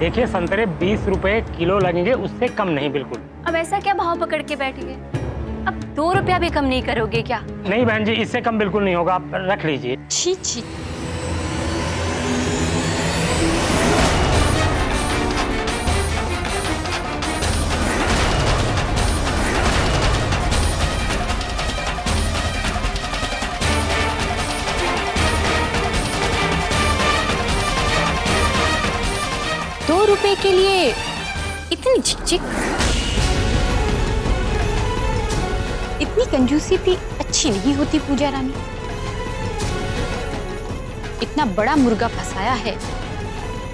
देखिए संतरे 20 रुपए किलो लगेंगे, उससे कम नहीं बिल्कुल। अब ऐसा क्या भाव पकड़ के बैठ गए? अब 2 रुपया भी कम नहीं करोगे क्या? नहीं बहन जी, इससे कम बिल्कुल नहीं होगा, आप रख लीजिए। छी छी। ₹2 के लिए इतनी झिकझिक, इतनी कंजूसी भी अच्छी नहीं होती पूजा रानी। इतना बड़ा मुर्गा फंसाया है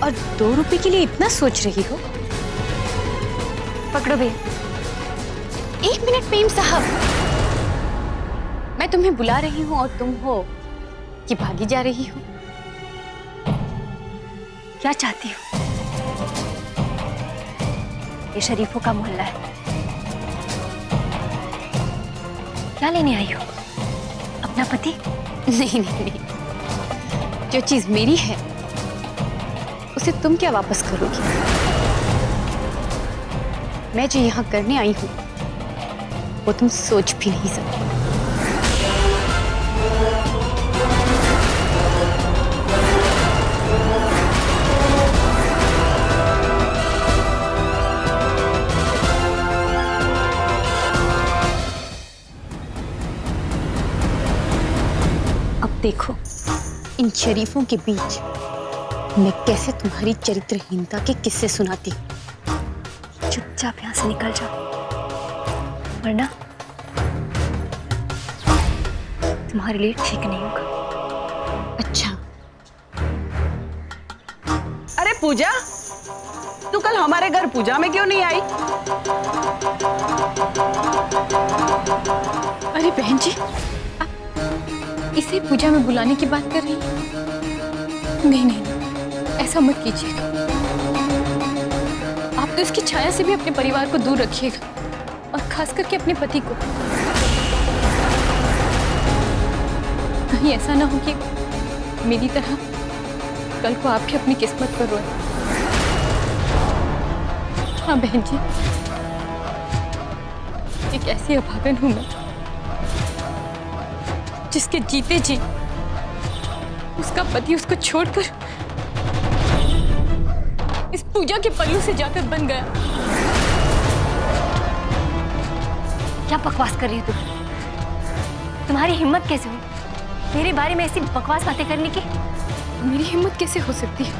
और ₹2 के लिए इतना सोच रही हो। पकड़ो भैया। 1 मिनट मेम साहब, मैं तुम्हें बुला रही हूँ और तुम हो कि भागी जा रही हो? क्या चाहती हो? ये शरीफों का मोहल्ला है। क्या लेने आई हो? अपना पति? नहीं नहीं नहीं, जो चीज मेरी है उसे तुम क्या वापस करोगी? मैं जो यहां करने आई हूं वो तुम सोच भी नहीं सकते। देखो इन शरीफों के बीच मैं कैसे तुम्हारी चरित्रहीनता के किस्से सुनाती हूँ। चुपचाप यहाँ से निकल जाओ, वरना तुम्हारे लिए ठीक नहीं होगा। अच्छा। अरे पूजा, तू कल हमारे घर पूजा में क्यों नहीं आई? अरे बहन जी, इसे पूजा में बुलाने की बात कर रही हैं? नहीं नहीं, ऐसा मत कीजिएगा। आप तो इसकी छाया से भी अपने परिवार को दूर रखिएगा, और खास करके अपने पति को। कहीं ऐसा ना हो कि मेरी तरह कल को आप भी अपनी किस्मत पर रोए। हाँ बहन जी, एक ऐसी अभागन हूं मैं जिसके जीते जी उसका पति उसको छोड़कर इस पूजा के पल्लू से जाकर बन गया। क्या बकवास कर रही हो तुम? तुम्हारी हिम्मत कैसे हुई मेरे बारे में ऐसी बकवास बातें करने की? मेरी हिम्मत कैसे हो सकती है?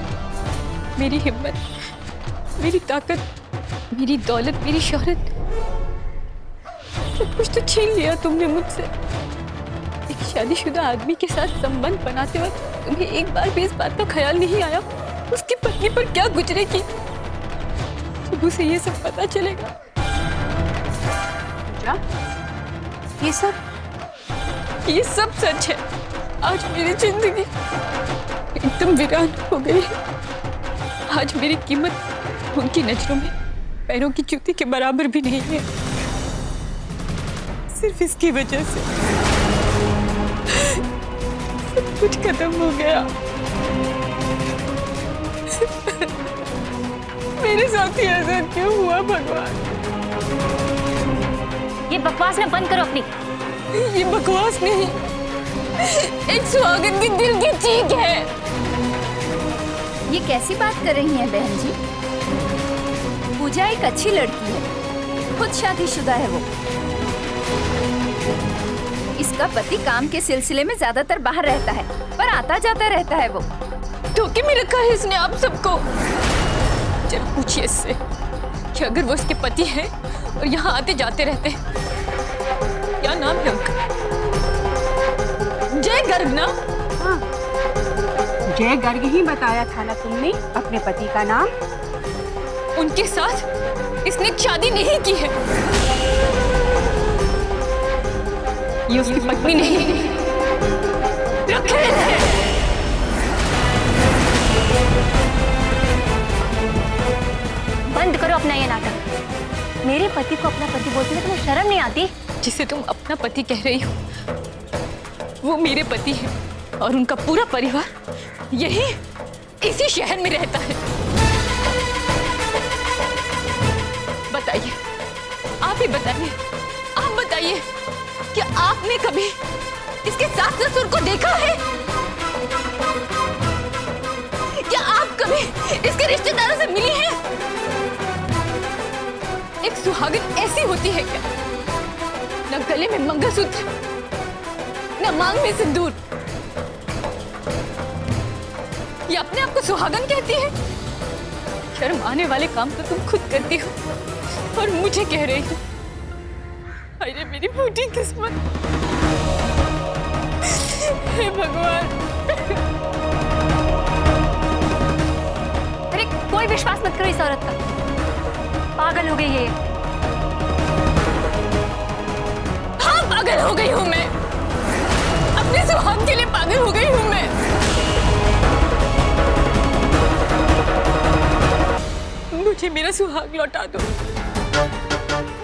मेरी हिम्मत, मेरी ताकत, मेरी दौलत, मेरी शोहरत, सब कुछ तो छीन लिया तुमने मुझसे। एक शादीशुदा आदमी के साथ संबंध बनाते वक्त तुम्हें एक बार भी इस बात का ख्याल नहीं आया उसकी पत्नी पर क्या गुजरेगी जब उसे ये सब पता चलेगा? क्या? ये सब सच है। आज मेरी जिंदगी एकदम वीरान हो गई है। आज मेरी कीमत उनकी नजरों में पैरों की जूती के बराबर भी नहीं है। सिर्फ इसकी वजह से सब कुछ खत्म हो गया। मेरे साथ ही ऐसा क्यों हुआ भगवान? ये बकवास ना बंद करो अपनी। ये बकवास नहीं, एक सुहागन की दिल की चीख है। ये कैसी बात कर रही हैं बहन जी? पूजा एक अच्छी लड़की है, खुद शादीशुदा है वो। इसका पति काम के सिलसिले में ज्यादातर बाहर रहता है, पर आता जाता रहता है वो। धोखे में रखा है इसने आप सबको। जरा पूछिए इससे कि अगर वो इसके पति है और यहाँ आते जाते रहते हैं, क्या नाम है उनका? जय गर्ग ना? हाँ, जय गर्ग ही बताया था ना तुमने अपने पति का नाम। उनके साथ इसने शादी नहीं की है। ये उसकी पत्नी नहीं है। बंद करो अपना ये नाटक। मेरे पति को अपना पति बोलते हुए तुम्हें शर्म नहीं आती? जिसे तुम अपना पति कह रही हो वो मेरे पति है, और उनका पूरा परिवार यही इसी शहर में रहता है। बताइए, आप ही बताइए, आप बताइए कि आपने कभी इसके सास ससुर को देखा है? क्या आप कभी इसके रिश्तेदारों से मिली हैं? एक सुहागन ऐसी होती है क्या? न गले में मंगलसूत्र, न मांग में सिंदूर। ये अपने आप को सुहागन कहती है? शर्म आने वाले काम तो तुम खुद करती हो और मुझे कह रही हो। अरे मेरी फूटी किस्मत, हे भगवान। अरे कोई विश्वास मत करो इस औरत का, पागल हो गई है। हाँ पागल हो गई हूँ मैं, अपने सुहाग के लिए पागल हो गई हूँ मैं। मुझे मेरा सुहाग लौटा दो,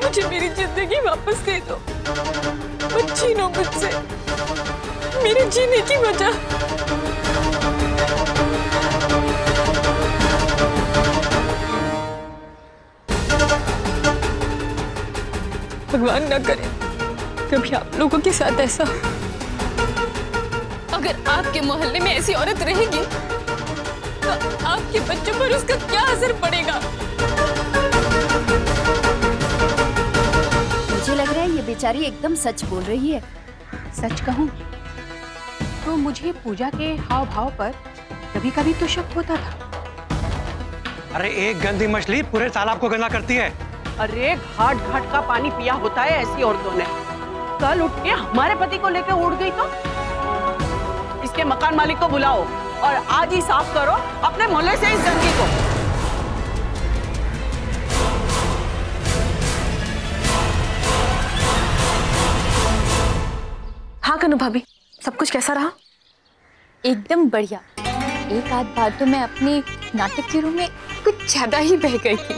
मुझे मेरी जिंदगी वापस दे दो, मत छीनो मुझसे मेरे जीने की वजह। भगवान ना करे कभी आप लोगों के साथ ऐसा। अगर आपके मोहल्ले में ऐसी औरत रहेगी तो आपके बच्चों पर उसका क्या असर पड़ेगा? मुझे लग रहा है ये बेचारी एकदम सच बोल रही है। सच कहूँ तो मुझे पूजा के हाव भाव पर कभी कभी तो शक होता था। अरे एक गंदी मछली पूरे तालाब को गंदा करती है। अरे घाट घाट का पानी पिया होता है ऐसी औरतों ने। कल उठ के हमारे पति को लेकर उड़ गई तो इसके मकान मालिक को बुलाओ और आज ही साफ करो अपने मोहल्ले से इस गंदगी को। हाँ कनु भाभी, सब कुछ कैसा रहा? एकदम बढ़िया। एक आध बार तो मैं अपने नाटक के रूम में कुछ ज्यादा ही बह गई थी।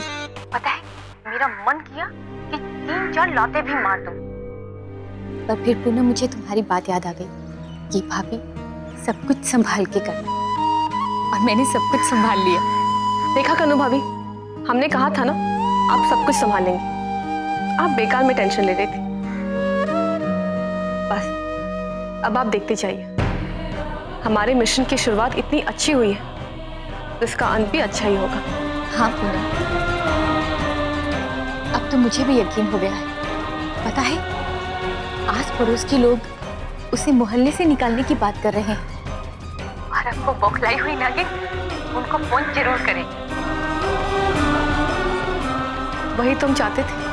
पता है मेरा मन किया कि 3-4 लाते भी मार दूं। पर फिर पुनः मुझे तुम्हारी बात याद आ गई। ये भाभी सब कुछ संभाल के करना, और मैंने सब कुछ संभाल लिया। देखा कनु भाभी, हमने कहा था ना आप सब कुछ संभाल लेंगे। आप बेकार में टेंशन ले रही थी। बस अब आप देखते जाइए, हमारे मिशन की शुरुआत इतनी अच्छी हुई है तो इसका अंत भी अच्छा ही होगा। हाँ पूनम, अब तो मुझे भी यकीन हो गया है। पता है आस पड़ोस के लोग उसे मोहल्ले से निकालने की बात कर रहे हैं। और आपको बौखलाई हुई नागिन उनको फोन जरूर करें। वही तुम चाहते थे।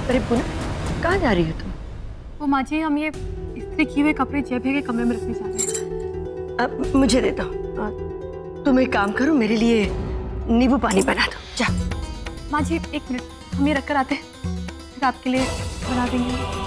अरे पूनम, कहाँ जा रही हो तुम? वो माँ जी, हम ये इस्त्री किए हुए कपड़े जय भैया के कमरे में रखने जा रहे हैं। अब मुझे दे दो। तुम एक काम करो, मेरे लिए नींबू पानी बना दो। जा। माँ जी एक मिनट, हम ये रख कर आते हैं, फिर आपके लिए बना देंगे।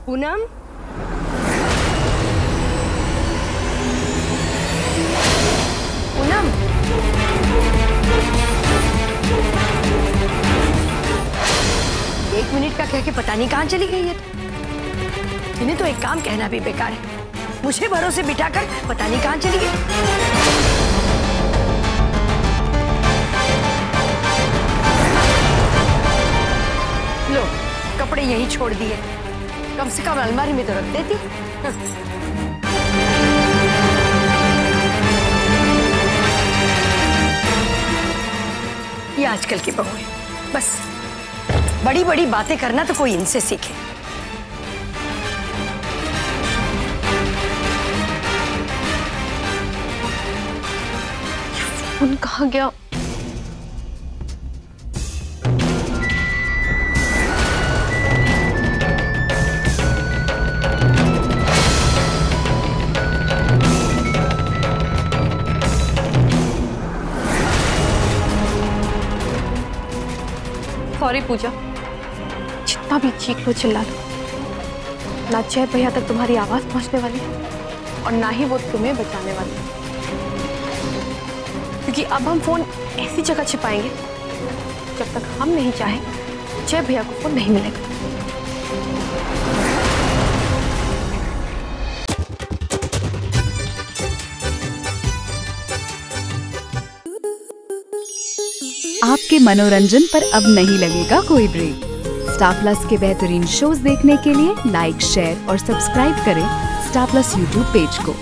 पूनम, पूनम, एक मिनट का कह के पता नहीं कहाँ चली गई है। इन्हें तो एक काम कहना भी बेकार है। मुझे भरोसे बिठाकर पता नहीं कहाँ चली गई। लो कपड़े छोड़ दी है, कम से कम अलमारी में तो रख देती। ये आजकल की बहू है, बस बड़ी बड़ी बातें करना तो कोई इनसे सीखे। फोन कहाँ गया? सॉरी पूजा, जितना भी चीख लो चिल्ला लो, ना जय भैया तक तुम्हारी आवाज पहुंचने वाली है और ना ही वो तुम्हें बचाने वाले हैं, क्योंकि अब हम फोन ऐसी जगह छिपाएंगे जब तक हम नहीं चाहे जय भैया को फोन नहीं मिलेगा। आपके मनोरंजन पर अब नहीं लगेगा कोई ब्रेक। स्टार प्लस के बेहतरीन शोज देखने के लिए लाइक, शेयर और सब्सक्राइब करें स्टार प्लस यूट्यूब पेज को।